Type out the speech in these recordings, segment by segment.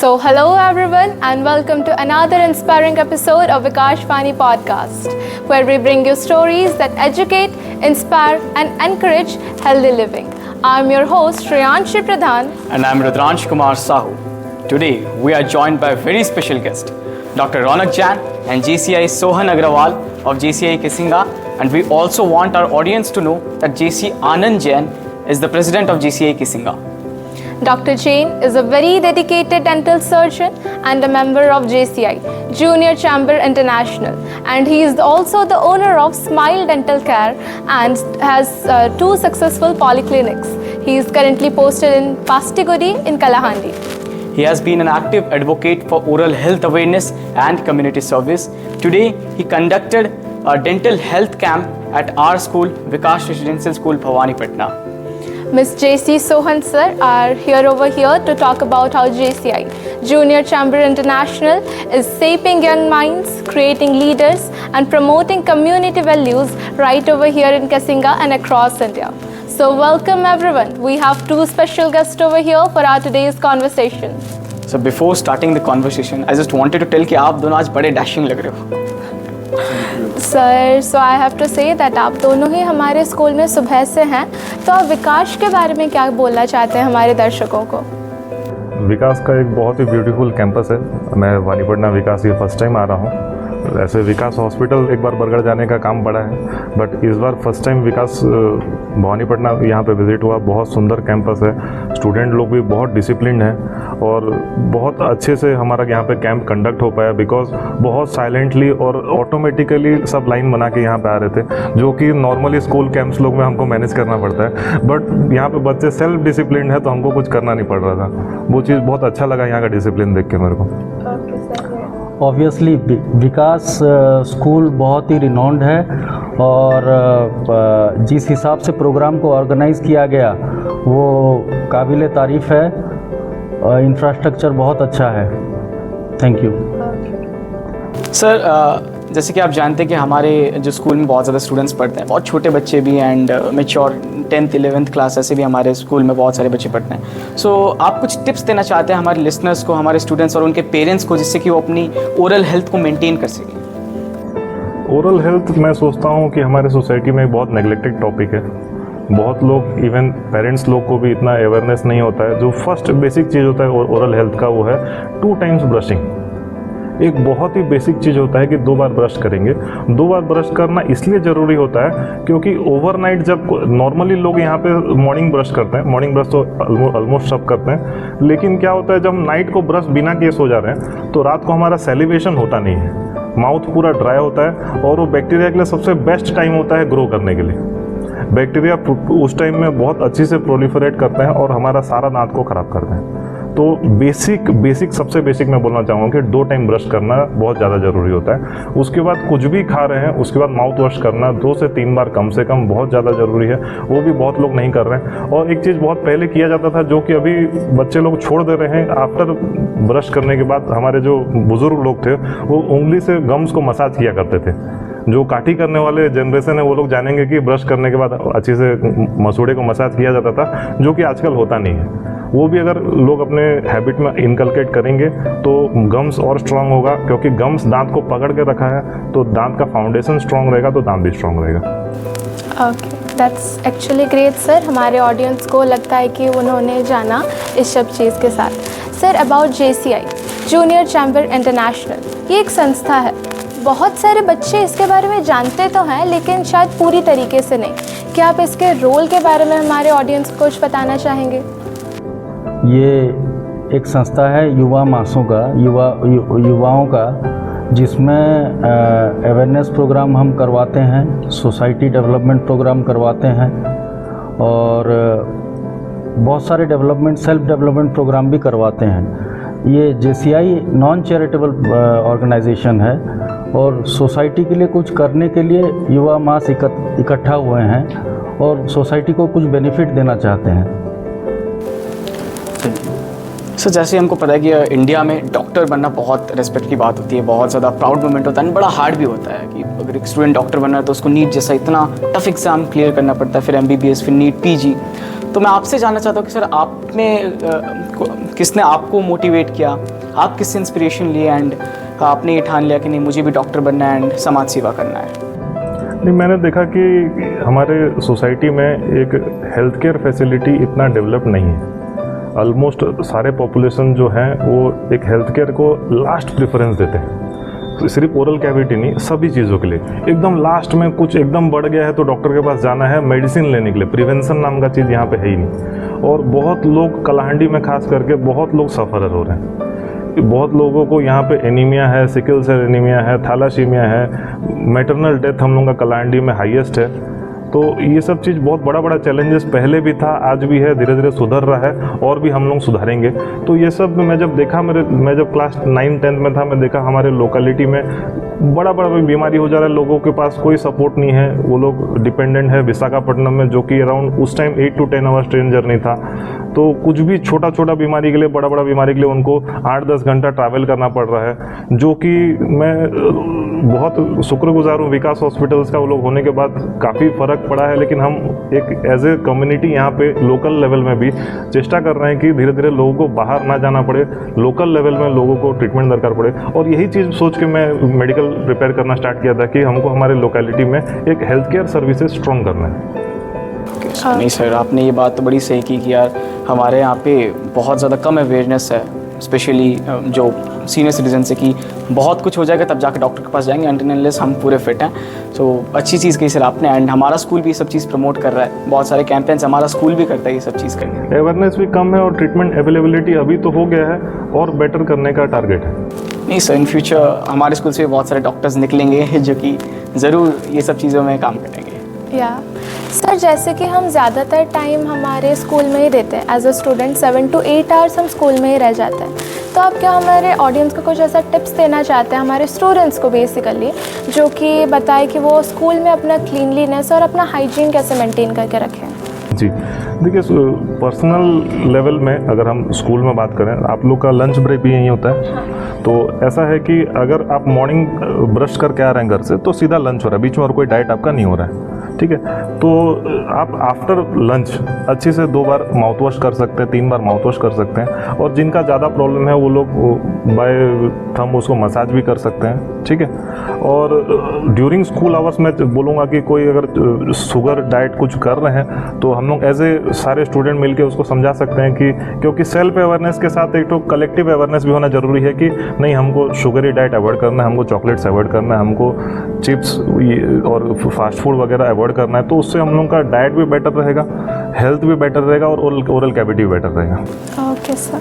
So, hello everyone, and welcome to another inspiring episode of Vikash Vani podcast, where we bring you stories that educate, inspire, and encourage healthy living. I'm your host, Shreyanshi Pradhan. And I'm Rudransh Kumar Sahu. Today, we are joined by a very special guest, Dr. Ronak Jain and GCI Sohan Agrawal of GCI Kisinga. And we also want our audience to know that JC Anand Jain is the president of GCI Kisinga. Dr. Jain is a very dedicated dental surgeon and a member of JCI, Junior Chamber International. And he is also the owner of Smile Dental Care and has 2 successful polyclinics. He is currently posted in Pastigudi in Kalahandi. He has been an active advocate for oral health awareness and community service. Today, he conducted a dental health camp at our school, Vikash Residential School, Bhavani, Patna. Ms. JC Sohan sir are over here to talk about how JCI, Junior Chamber International, is shaping young minds, creating leaders, and promoting community values right over here in Kisinga and across India. So welcome everyone. We have 2 special guests over here for our today's conversation. So before starting the conversation, I just wanted to tell कि आप दोनों आज बड़े dashing लग रहे हो. Sir, so I have to say that आप दोनों ही हमारे स्कूल में सुबह से हैं, तो आप विकास के बारे में क्या बोलना चाहते हैं हमारे दर्शकों को? विकास का एक बहुत ही ब्यूटीफुल कैंपस है. मैं वानीपटना विकास ये फर्स्ट टाइम आ रहा हूँ. ऐसे विकास हॉस्पिटल एक बार बरगढ़ जाने का काम पड़ा है, बट इस बार फर्स्ट टाइम विकास भवानीपटना यहाँ पे विजिट हुआ. बहुत सुंदर कैंपस है. स्टूडेंट लोग भी बहुत डिसिप्लिन है और बहुत अच्छे से हमारा यहाँ पे कैंप कंडक्ट हो पाया, बिकॉज बहुत साइलेंटली और ऑटोमेटिकली सब लाइन बना के यहाँ पे आ रहे थे, जो कि नॉर्मली स्कूल कैंप्स लोग में हमको मैनेज करना पड़ता है. बट यहाँ पे बच्चे सेल्फ डिसिप्लिन है, तो हमको कुछ करना नहीं पड़ रहा था. वो चीज़ बहुत अच्छा लगा यहाँ का डिसिप्लिन देख के मेरे को. ऑब्वियसली विकास स्कूल बहुत ही रिनाउंड है और जिस हिसाब से प्रोग्राम को ऑर्गेनाइज़ किया गया वो काबिल तारीफ़ है. इंफ्रास्ट्रक्चर बहुत अच्छा है. Thank you sir. जैसे कि आप जानते हैं कि हमारे जो स्कूल में बहुत ज़्यादा स्टूडेंट्स पढ़ते हैं, बहुत छोटे बच्चे भी and mature 10th 11th class ऐसे भी हमारे स्कूल में बहुत सारे बच्चे पढ़ते हैं. सो आप कुछ टिप्स देना चाहते हैं हमारे लिसनर्स को, हमारे स्टूडेंट्स और उनके पेरेंट्स को, जिससे कि वो अपनी ओरल हेल्थ को मेंटेन कर सकें? ओरल हेल्थ मैं सोचता हूँ कि हमारे सोसाइटी में बहुत नेग्लेक्टेड टॉपिक है. बहुत लोग, इवन पेरेंट्स लोग को भी इतना अवेयरनेस नहीं होता है. जो फर्स्ट बेसिक चीज़ होता है ओरल हेल्थ का वो है 2 टाइम्स ब्रशिंग. एक बहुत ही बेसिक चीज़ होता है कि 2 बार ब्रश करेंगे. 2 बार ब्रश करना इसलिए ज़रूरी होता है क्योंकि ओवरनाइट जब नॉर्मली लोग यहाँ पे मॉर्निंग ब्रश करते हैं, मॉर्निंग ब्रश तो ऑलमोस्ट सब करते हैं, लेकिन क्या होता है जब नाइट को ब्रश बिना किए सो जा रहे हैं तो रात को हमारा सेलिब्रेशन होता नहीं है. माउथ पूरा ड्राई होता है और वो बैक्टीरिया के लिए सबसे बेस्ट टाइम होता है ग्रो करने के लिए. बैक्टीरिया उस टाइम में बहुत अच्छी से प्रोलिफरेट करते हैं और हमारा सारा दांत को ख़राब करते हैं. तो बेसिक सबसे बेसिक मैं बोलना चाहूँगा कि 2 टाइम ब्रश करना बहुत ज़्यादा ज़रूरी होता है. उसके बाद कुछ भी खा रहे हैं उसके बाद माउथ वॉश करना 2 से 3 बार कम से कम बहुत ज़्यादा ज़रूरी है. वो भी बहुत लोग नहीं कर रहे हैं. और एक चीज़ बहुत पहले किया जाता था जो कि अभी बच्चे लोग छोड़ दे रहे हैं. आफ्टर ब्रश करने के बाद हमारे जो बुज़ुर्ग लोग थे वो उंगली से गम्स को मसाज किया करते थे. जो काठी करने वाले जनरेशन है वो लोग जानेंगे कि ब्रश करने के बाद अच्छे से मसूड़े को मसाज किया जाता था, जो कि आजकल होता नहीं है. वो भी अगर लोग अपने हैबिट में इनकलकेट करेंगे तो गम्स और स्ट्रांग होगा, क्योंकि गम्स दांत को पकड़ के रखा है, तो दांत का फाउंडेशन स्ट्रांग रहेगा तो दांत भी स्ट्रांग रहेगा. Okay, that's actually great sir. हमारे ऑडियंस को लगता है कि उन्होंने जाना इस सब चीज़ के साथ. Sir, about JCI, junior chamber international, ये एक संस्था है. बहुत सारे बच्चे इसके बारे में जानते तो हैं लेकिन शायद पूरी तरीके से नहीं. क्या आप इसके रोल के बारे में हमारे ऑडियंस को कुछ बताना चाहेंगे? ये एक संस्था है युवा मासों का, युवाओं का, जिसमें अवेयरनेस प्रोग्राम हम करवाते हैं, सोसाइटी डेवलपमेंट प्रोग्राम करवाते हैं और बहुत सारे सेल्फ डेवलपमेंट प्रोग्राम भी करवाते हैं. ये JCI नॉन चैरिटेबल ऑर्गेनाइजेशन है और सोसाइटी के लिए कुछ करने के लिए युवा मास इकट्ठा हुए हैं और सोसाइटी को कुछ बेनिफिट देना चाहते हैं. सर, जैसे हमको पता है कि इंडिया में डॉक्टर बनना बहुत रेस्पेक्ट की बात होती है, बहुत ज़्यादा प्राउड मोमेंट होता है, बड़ा हार्ड भी होता है कि अगर एक स्टूडेंट डॉक्टर बनना है तो उसको नीट जैसा इतना टफ एग्ज़ाम क्लियर करना पड़ता है, फिर MBBS, फिर नीट PG. तो मैं आपसे जानना चाहता हूँ कि सर, आप में किसने आपको मोटिवेट किया आप किससे इंस्पिरेशन लिए एंड आपने ये ठान लिया कि नहीं मुझे भी डॉक्टर बनना है एंड समाज सेवा करना है? नहीं, मैंने देखा कि हमारे सोसाइटी में एक हेल्थ केयर फैसिलिटी इतना डेवलप नहीं है। ऑलमोस्ट सारे पॉपुलेशन जो हैं वो एक हेल्थ केयर को लास्ट प्रेफरेंस देते हैं। तो सिर्फ ओरल कैविटी नहीं, सभी चीज़ों के लिए एकदम लास्ट में कुछ एकदम बढ़ गया है तो डॉक्टर के पास जाना है मेडिसिन लेने के लिए। प्रिवेंशन नाम का चीज़ यहाँ पे है ही नहीं। और बहुत लोग कलाहंडी में खास करके बहुत लोग सफ़र हो रहे हैं। बहुत लोगों को यहाँ पे एनीमिया है, सिकल सेल एनीमिया है, थैलासीमिया है, मैटरनल डेथ हम लोगों का कलाहंडी में हाईएस्ट है। तो ये सब चीज़ बहुत बड़ा बड़ा चैलेंजेस पहले भी था, आज भी है, धीरे धीरे सुधर रहा है और भी हम लोग सुधारेंगे। तो ये सब मैं जब देखा मैं जब क्लास 9-10 में था, मैं देखा हमारे लोकेलिटी में बड़ा बड़ा बीमारी हो जा रहा है, लोगों के पास कोई सपोर्ट नहीं है, वो लोग डिपेंडेंट है विशाखापट्टनम में, जो कि अराउंड उस time 8 to 10 hours train journey था। तो कुछ भी छोटा छोटा बीमारी के लिए, बड़ा बड़ा बीमारी के लिए उनको 8-10 घंटा ट्रैवल करना पड़ रहा है, जो कि मैं बहुत शुक्रगुजार हूँ विकास हॉस्पिटल्स का, वो लोग होने के बाद काफ़ी फ़र्क पड़ा है। लेकिन हम एक एज ए कम्युनिटी यहाँ पे लोकल लेवल में भी चेष्टा कर रहे हैं कि धीरे धीरे लोगों को बाहर ना जाना पड़े, लोकल लेवल में लोगों को ट्रीटमेंट दरकार पड़े। और यही चीज़ सोच के मैं मेडिकल प्रिपेयर करना स्टार्ट किया था कि हमको हमारे लोकेलिटी में एक हेल्थ केयर सर्विसेज स्ट्रॉन्ग करना है। नहीं सर, आपने ये बात तो बड़ी सही की कि यार हमारे यहाँ पे बहुत ज़्यादा कम अवेयरनेस है, स्पेशली जो सीनियर सिटीजन से, कि बहुत कुछ हो जाएगा तब जाकर डॉक्टर के पास जाएंगे, अनटिल अनलेस हम पूरे फिट हैं। तो अच्छी चीज़ कही सर आपने, एंड हमारा स्कूल भी ये सब चीज़ प्रमोट कर रहा है, बहुत सारे कैंपेन्स हमारा स्कूल भी करता है ये सब चीज़ करके। अवेयरनेस भी कम है और ट्रीटमेंट अवेलेबिलिटी अभी तो हो गया है और बेटर करने का टारगेट है। नहीं सर, इन फ्यूचर हमारे स्कूल से बहुत सारे डॉक्टर्स निकलेंगे जो कि ज़रूर ये सब चीज़ों में काम करेंगे। या सर, जैसे कि हम ज़्यादातर टाइम हमारे स्कूल में ही देते हैं, as a student 7 to 8 hours हम स्कूल में ही रह जाते हैं। तो आप क्या हमारे ऑडियंस को कुछ ऐसा टिप्स देना चाहते हैं, हमारे स्टूडेंट्स को बेसिकली, जो कि बताए कि वो स्कूल में अपना क्लीनलीनेस और अपना हाइजीन कैसे मेंटेन करके रखें? जी देखिए, पर्सनल लेवल में अगर हम स्कूल में बात करें, आप लोग का लंच ब्रेक भी यहीं होता है। तो ऐसा है कि अगर आप मॉर्निंग ब्रश करके आ रहे हैं घर से तो सीधा लंच हो रहा है, बीच में और कोई डाइट आपका नहीं हो रहा है, ठीक है। तो आप आफ्टर लंच अच्छे से 2 बार माउथ वॉश कर सकते हैं, 3 बार माउथ वॉश कर सकते हैं। और जिनका ज़्यादा प्रॉब्लम है वो लोग बाय थंब उसको मसाज भी कर सकते हैं, ठीक है। और ड्यूरिंग स्कूल आवर्स में बोलूँगा कि कोई अगर शुगर डाइट कुछ कर रहे हैं तो हम लोग एज ए सारे स्टूडेंट मिलके उसको समझा सकते हैं कि, क्योंकि सेल्फ अवेयरनेस के साथ एक तो कलेक्टिव अवेयरनेस भी होना जरूरी है कि नहीं, हमको शुगरी डाइट अवॉइड करना है, हमको चॉकलेट्स अवॉइड करना है, हमको चिप्स और फास्ट फूड वगैरह अवॉइड करना है। तो उससे हम लोग का डाइट भी बेटर रहेगा, हेल्थ भी बेटर रहेगा और ओरल कैविटी भी बेटर रहेगा। Okay sir,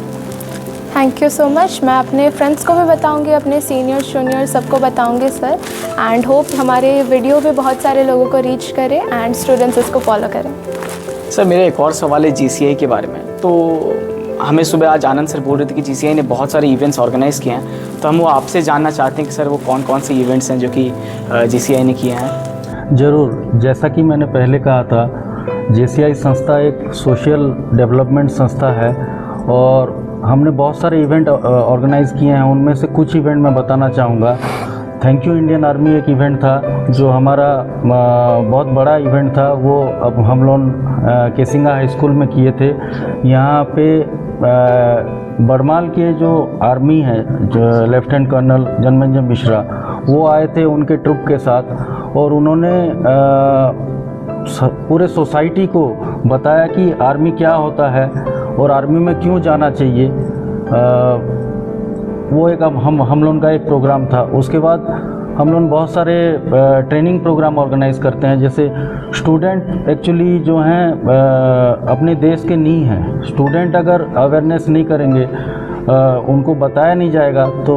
thank you so much. मैं अपने फ्रेंड्स को भी बताऊंगी, अपने सीनियर जूनियर सबको बताऊंगी सर, एंड होप हमारे वीडियो भी बहुत सारे लोगों को रीच करे एंड स्टूडेंट्स इसको फॉलो करें। सर मेरा एक और सवाल है GCI के बारे में। तो हमें सुबह आज आनंद सर बोल रहे थे कि GCI ने बहुत सारे इवेंट्स ऑर्गेनाइज़ किए हैं, तो हम वो आपसे जानना चाहते हैं कि सर वो कौन कौन से इवेंट्स हैं जो कि GCI ने किए हैं? ज़रूर, जैसा कि मैंने पहले कहा था, JCI संस्था एक सोशल डेवलपमेंट संस्था है और हमने बहुत सारे इवेंट ऑर्गेनाइज़ किए हैं। उनमें से कुछ इवेंट मैं बताना चाहूँगा। थैंक यू इंडियन आर्मी एक इवेंट था जो हमारा बहुत बड़ा इवेंट था। वो अब हम लोग केसिंगा हाई स्कूल में किए थे। यहाँ पे बरमाल के जो आर्मी है, जो लेफ्टिनेंट कर्नल जनमेजर मिश्रा, वो आए थे उनके ट्रुप के साथ और उन्होंने पूरे सोसाइटी को बताया कि आर्मी क्या होता है और आर्मी में क्यों जाना चाहिए। वो एक हम लोगों का एक प्रोग्राम था। उसके बाद हम लोग बहुत सारे ट्रेनिंग प्रोग्राम ऑर्गेनाइज करते हैं। जैसे स्टूडेंट एक्चुअली जो हैं अपने देश के नींव हैं। स्टूडेंट अगर अवेयरनेस नहीं करेंगे, उनको बताया नहीं जाएगा तो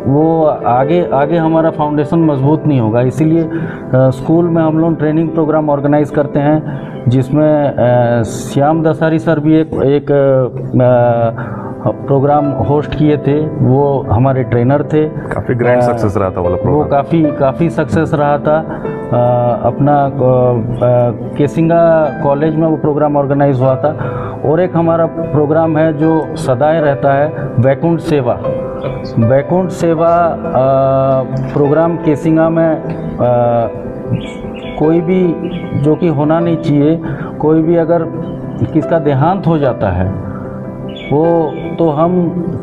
वो आगे हमारा फाउंडेशन मजबूत नहीं होगा। इसीलिए स्कूल में हम लोग ट्रेनिंग प्रोग्राम ऑर्गेनाइज करते हैं, जिसमें श्याम दसारी सर भी एक प्रोग्राम होस्ट किए थे। वो हमारे ट्रेनर थे। काफ़ी ग्रैंड सक्सेस रहा था वाला प्रोग्राम। वो काफ़ी सक्सेस रहा था। अपना केसिंगा कॉलेज में वो प्रोग्राम ऑर्गेनाइज हुआ था। और एक हमारा प्रोग्राम है जो सदाएं रहता है, वैकुंठ सेवा। वैकुंठ सेवा प्रोग्राम केसिंगा में कोई भी जो कि होना नहीं चाहिए, कोई भी अगर किसका देहांत हो जाता है वो तो हम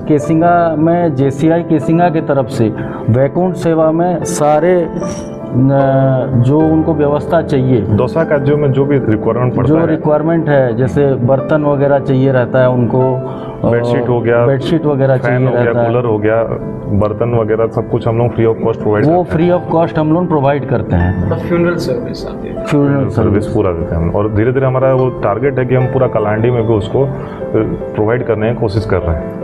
केसिंगा में JCI केसिंगा की तरफ से वैकुंठ सेवा में सारे जो उनको व्यवस्था चाहिए, दौसा काज्यों में जो भी रिक्वायरमेंट पड़ता जो है, रिक्वायरमेंट है, जैसे बर्तन वगैरह चाहिए रहता है उनको, बेडशीट हो गया, बेडशीट वगैरह फैन चाहिए हो गया, रहता है, कूलर हो गया, बर्तन वगैरह सब कुछ हम लोग फ्री ऑफ कॉस्ट प्रोवाइड वो फ्री ऑफ कॉस्ट हम लोग प्रोवाइड करते हैं। फ्यूनरल सर्विस आती है, फ्यूनरल सर्विस पूरा देते हैं हम। और धीरे धीरे हमारा वो टारगेट है कि हम पूरा कलांडी में भी उसको प्रोवाइड करने की कोशिश कर रहे हैं।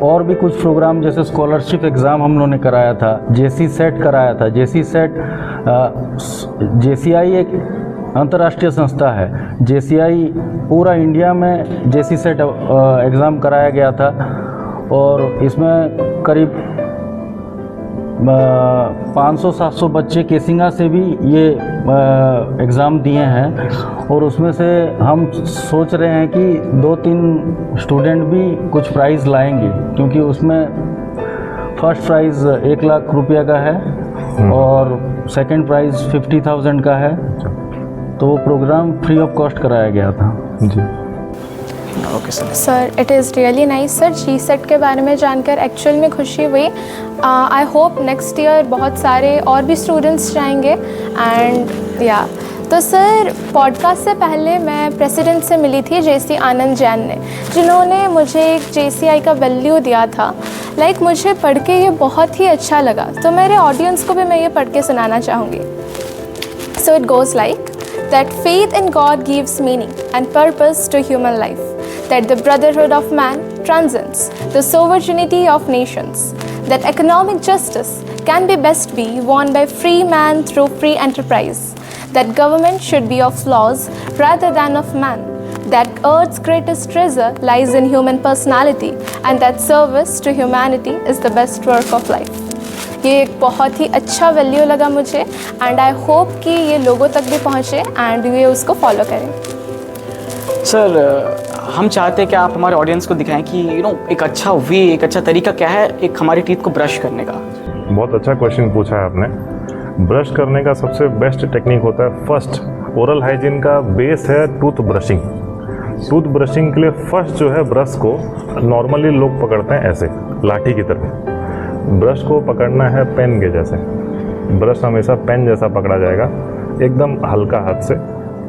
और भी कुछ प्रोग्राम जैसे स्कॉलरशिप एग्ज़ाम हम लोगों ने कराया था, JC सेट कराया था। JC सेट JCI एक अंतर्राष्ट्रीय संस्था है। JCI पूरा इंडिया में JC सेट एग्ज़ाम कराया गया था और इसमें करीब 500-700 बच्चे केसिंगा से भी ये एग्ज़ाम दिए हैं और उसमें से हम सोच रहे हैं कि 2-3 स्टूडेंट भी कुछ प्राइज़ लाएंगे, क्योंकि उसमें फर्स्ट प्राइज़ 1 लाख रुपया का है और सेकंड प्राइज़ 50,000 का है। तो वो प्रोग्राम फ्री ऑफ कॉस्ट कराया गया था जी। Okay sir. Sir it is really nice sir, GSET के बारे में जानकर एक्चुअल में खुशी हुई। आई होप नेक्स्ट ईयर बहुत सारे और भी स्टूडेंट्स जाएंगे एंड या तो सर पॉडकास्ट से पहले मैं प्रेसिडेंट से मिली थी, JC आनंद जैन ने, जिन्होंने मुझे एक JCI का वैल्यू दिया था। मुझे पढ़ के ये बहुत ही अच्छा लगा, तो मेरे ऑडियंस को भी मैं ये पढ़ के सुनाना चाहूँगी। So it goes like that faith in God gives meaning and purpose to human life, that the brotherhood of man transcends the sovereignty of nations, that economic justice can best be won by free man through free enterprise, that government should be of laws rather than of man, that earth's greatest treasure lies in human personality, and that service to humanity is the best work of life. ये एक बहुत ही अच्छा value लगा मुझे and I hope कि ये लोगों तक भी पहुँचे एंड ये उसको फॉलो करें। सर हम चाहते हैं कि आप हमारे ऑडियंस को दिखाएं कि एक अच्छा वे, एक अच्छा तरीका क्या है एक हमारी टीथ को ब्रश करने का। बहुत अच्छा क्वेश्चन पूछा है आपने। ब्रश करने का सबसे बेस्ट टेक्निक होता है, फर्स्ट ओरल हाइजीन का बेस है टूथ ब्रशिंग। टूथ ब्रशिंग के लिए फर्स्ट जो है ब्रश को नॉर्मली लोग पकड़ते हैं ऐसे लाठी की तरह। ब्रश को पकड़ना है पेन के जैसे, ब्रश हमेशा पेन जैसा पकड़ा जाएगा, एकदम हल्का हाथ से,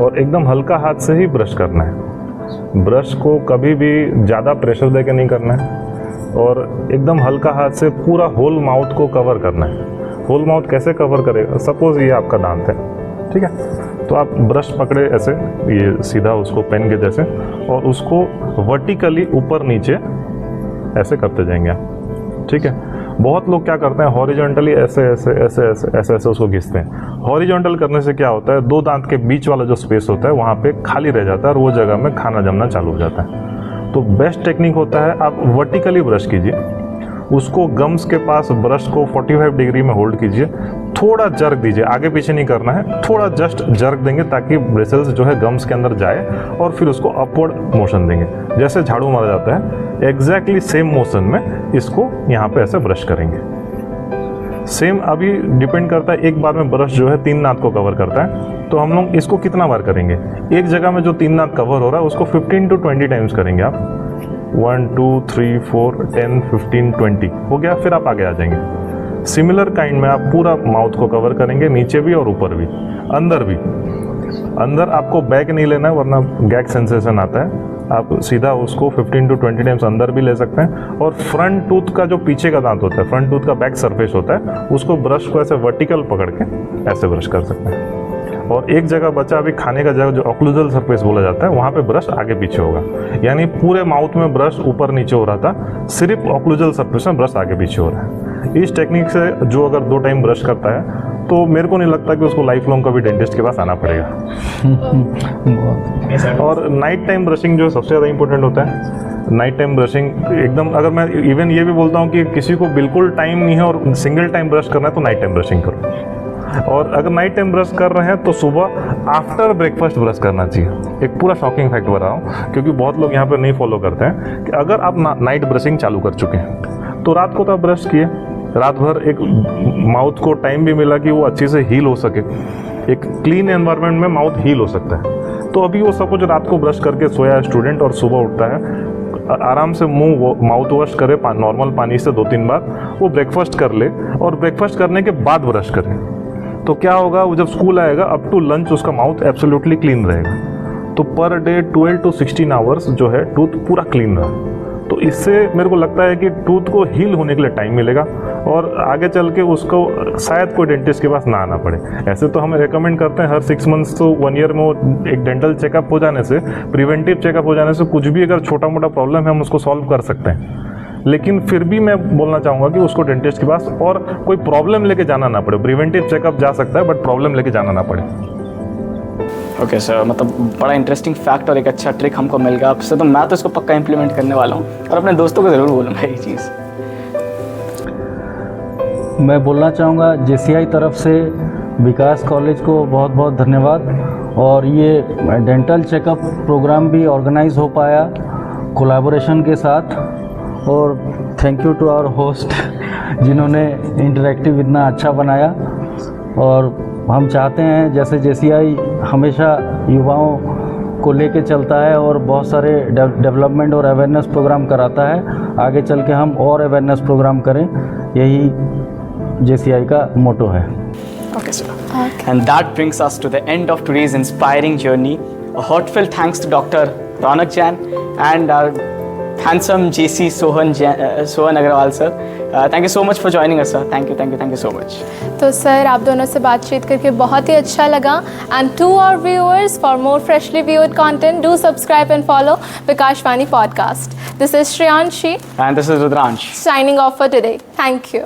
और एकदम हल्का हाथ से ही ब्रश करना है। ब्रश को कभी भी ज़्यादा प्रेशर दे के नहीं करना है और एकदम हल्का हाथ से पूरा होल माउथ को कवर करना है। होल माउथ कैसे कवर करेगा, सपोज ये आपका दांत है, ठीक है, तो आप ब्रश पकड़े ऐसे, ये सीधा उसको पेन के जैसे, और उसको वर्टिकली ऊपर नीचे ऐसे करते जाएंगे आप, ठीक है। बहुत लोग क्या करते हैं, हॉरिजॉन्टली ऐसे ऐसे ऐसे ऐसे ऐसे ऐसे उसको घिसते हैं। हॉरिजॉन्टल करने से क्या होता है, 2 दांत के बीच वाला जो स्पेस होता है वहाँ पे खाली रह जाता है और वो जगह में खाना जमना चालू हो जाता है। तो बेस्ट टेक्निक होता है आप वर्टिकली ब्रश कीजिए, उसको गम्स के पास ब्रश को 45 डिग्री में होल्ड कीजिए, थोड़ा जर्क दीजिए, आगे पीछे नहीं करना है, थोड़ा जस्ट जर्क देंगे ताकि ब्रिसल्स जो है गम्स के अंदर जाए, और फिर उसको अपवर्ड मोशन देंगे, जैसे झाड़ू मारा जाता है एग्जैक्टली सेम मोशन में इसको यहाँ पे ऐसे ब्रश करेंगे। सेम अभी डिपेंड करता है, एक बार में ब्रश जो है 3 दांत को कवर करता है, तो हम लोग इसको कितना बार करेंगे, एक जगह में जो 3 दांत कवर हो रहा है उसको 15 to 20 टाइम्स करेंगे आप। 1 2 3 4 10 15 20 हो गया, फिर आप आगे आ जाएंगे। सिमिलर काइंड में आप पूरा माउथ को कवर करेंगे, नीचे भी और ऊपर भी, अंदर भी। अंदर आपको बैक नहीं लेना है वरना गैग सेंसेशन आता है, आप सीधा उसको 15 to 20 टाइम्स अंदर भी ले सकते हैं। और फ्रंट टूथ का जो पीछे का दांत होता है, फ्रंट टूथ का बैक सरफेस होता है, उसको ब्रश को ऐसे वर्टिकल पकड़ के ऐसे ब्रश कर सकते हैं। और एक जगह बचा अभी खाने का जगह, जो ऑक्लूजल सरफेस बोला जाता है, वहाँ पे ब्रश आगे पीछे होगा, यानी पूरे माउथ में ब्रश ऊपर नीचे हो रहा था, सिर्फ ऑक्लूजल सरफेस में ब्रश आगे पीछे हो रहा है। इस टेक्निक से जो अगर 2 टाइम ब्रश करता है तो मेरे को नहीं लगता कि उसको लाइफ लॉन्ग कभी डेंटिस्ट के पास आना पड़ेगा। और नाइट टाइम ब्रशिंग जो सबसे ज़्यादा इंपॉर्टेंट होता है, नाइट टाइम ब्रशिंग एकदम, अगर मैं इवन ये भी बोलता हूँ कि किसी को बिल्कुल टाइम नहीं है और सिंगल टाइम ब्रश करना है तो नाइट टाइम ब्रशिंग करो। और अगर नाइट टाइम ब्रश कर रहे हैं तो सुबह आफ्टर ब्रेकफास्ट ब्रश करना चाहिए। एक पूरा शॉकिंग फैक्ट बता रहा हूँ, क्योंकि बहुत लोग यहाँ पर नहीं फॉलो करते हैं, कि अगर आप नाइट ब्रशिंग चालू कर चुके हैं तो रात को तो आप ब्रश किए, रात भर एक माउथ को टाइम भी मिला कि वो अच्छे से हील हो सके, एक क्लीन एनवायरनमेंट में माउथ हील हो सकता है। तो अभी वो सपोज रात को ब्रश करके सोया है स्टूडेंट और सुबह उठता है, आराम से माउथ वॉश करे नॉर्मल पानी से 2-3 बार, वो ब्रेकफास्ट कर ले और ब्रेकफास्ट करने के बाद ब्रश करे, तो क्या होगा, वो जब स्कूल आएगा अप टू लंच उसका माउथ एब्सोल्युटली क्लीन रहेगा। तो पर डे 12 to 16 आवर्स जो है टूथ पूरा क्लीन रहा, तो इससे मेरे को लगता है कि टूथ को हील होने के लिए टाइम मिलेगा और आगे चल के उसको शायद कोई डेंटिस्ट के पास ना आना पड़े। ऐसे तो हम रेकमेंड करते हैं हर 6 मंथ्स तो 1 ईयर में वो एक डेंटल चेकअप हो जाने से, प्रिवेंटिव चेकअप हो जाने से कुछ भी अगर छोटा मोटा प्रॉब्लम है हम उसको सॉल्व कर सकते हैं। लेकिन फिर भी मैं बोलना चाहूँगा कि उसको डेंटिस्ट के पास और कोई प्रॉब्लम लेके जाना ना पड़े। प्रिवेंटिव चेकअप जा सकता है बट प्रॉब्लम लेके जाना ना पड़े। ओके सर, मतलब बड़ा इंटरेस्टिंग फैक्ट और एक अच्छा ट्रिक हमको मिल गया आपसे, तो मैं तो इसको पक्का इंप्लीमेंट करने वाला हूँ और अपने दोस्तों को ज़रूर बोलूँगा ये चीज़। मैं बोलना चाहूँगा JCI तरफ से विकास कॉलेज को बहुत बहुत धन्यवाद, और ये डेंटल चेकअप प्रोग्राम भी ऑर्गेनाइज हो पाया कोलैबोरेशन के साथ, और thank you to our host जिन्होंने इंटरेक्टिव इतना अच्छा बनाया। और हम चाहते हैं जैसे JCI हमेशा युवाओं को लेके चलता है और बहुत सारे डेवलपमेंट और अवेयरनेस प्रोग्राम कराता है, आगे चल के हम और अवेयरनेस प्रोग्राम करें, यही JCI का मोटो है। Okay, sir. And that brings us to the end of today's inspiring journey. A heartfelt thanks to Dr. Ronak Jain and our handsome JC Sohan Agarwal, sir. Thank you so much for joining us, sir. Thank you so much. तो sir आप दोनों से बातचीत करके बहुत ही अच्छा लगा। And to our viewers, for more freshly viewed content, do subscribe and follow Vikashvani podcast. This is Shreyanshi And this is Rudransh. signing off for today. Thank you.